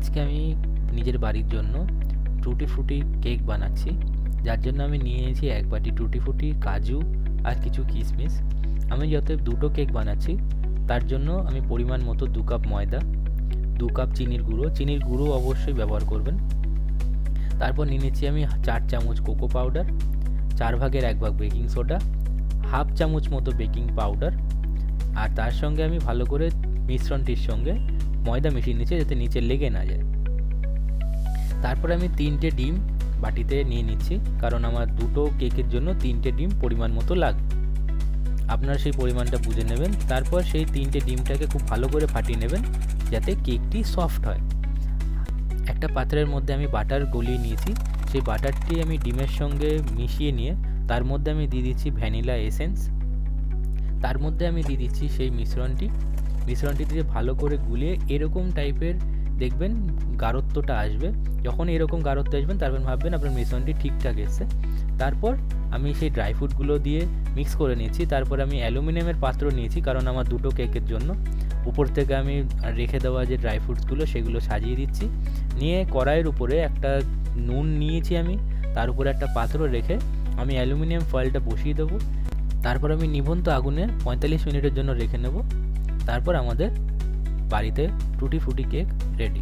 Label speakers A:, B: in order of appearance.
A: আজকে আমি নিজের বাড়ির জন্য টুটি ফ্রুটি কেক বানাচ্ছি, যার জন্য আমি নিয়ে নিয়েছি 1 বাটি টুটি ফ্রুটি, কাজু আর কিছু কিশমিশ। আমি যতএব 2টো কেক বানাচ্ছি, তার জন্য আমি পরিমাণ মতো 2 কাপ ময়দা, 2 কাপ চিনির গুঁড়ো অবশ্যই ব্যবহার করবেন। তারপর নিয়ে নিচ্ছি আমি 4 চামচ কোকো পাউডার, 4 ভাগের 1 ভাগ বেকিং সোডা, হাফ চামচ মতো বেকিং পাউডার, আর তার সঙ্গে আমি ভালো করে মিশ্রণটির সঙ্গে ময়দা মিশিয়ে নিচ্ছি যাতে নিচে লেগে না যায়। তারপরে আমি 3টে ডিম বাটিতে নিয়ে নিচ্ছি, কারণ আমার 2টো কেকের জন্য 3টে ডিম পরিমাণ মতো লাগবে। আপনারা সেই পরিমাণটা বুঝে নেবেন। তারপর সেই 3টে ডিমটাকে খুব ভালো করে ফাটিয়ে নেবেন যাতে কেকটি সফট হয়। একটা পাত্রের মধ্যে আমি বাটার গলিয়ে নিয়েছি, সেই বাটারটি আমি ডিমের সঙ্গে মিশিয়ে নিয়ে তার মধ্যে আমি দিয়ে দিচ্ছি ভ্যানিলা এসেন্স। তার মধ্যে আমি দিয়ে দিচ্ছি সেই মিশ্রণটি দিয়ে ভালো করে গুলিয়ে এরকম টাইপের দেখবেন গাঢ়ত্বটা আসবে। যখন এরকম গাঢ়ত্ব আসবেন তারপর ভাববেন আপনার মিশ্রণটি ঠিকঠাক এসছে। তারপর আমি সেই ড্রাই ফ্রুটগুলো দিয়ে মিক্স করে নিয়েছি। তারপর আমি অ্যালুমিনিয়ামের পাত্র নিয়েছি, কারণ আমার 2টো কেকের জন্য। উপর থেকে আমি রেখে দেওয়া যে ড্রাই ফ্রুটসগুলো সেগুলো সাজিয়ে দিচ্ছি। নিয়ে কড়াইয়ের উপরে একটা নুন নিয়েছি আমি, তার উপরে একটা পাত্র রেখে আমি অ্যালুমিনিয়াম ফয়েলটা বসিয়ে দেবো। তারপর আমি নিভন্ত আগুনে 45 মিনিটের জন্য রেখে নেব। তারপর আমাদের বাড়িতে টুটি ফ্রুটি কেক রেডি।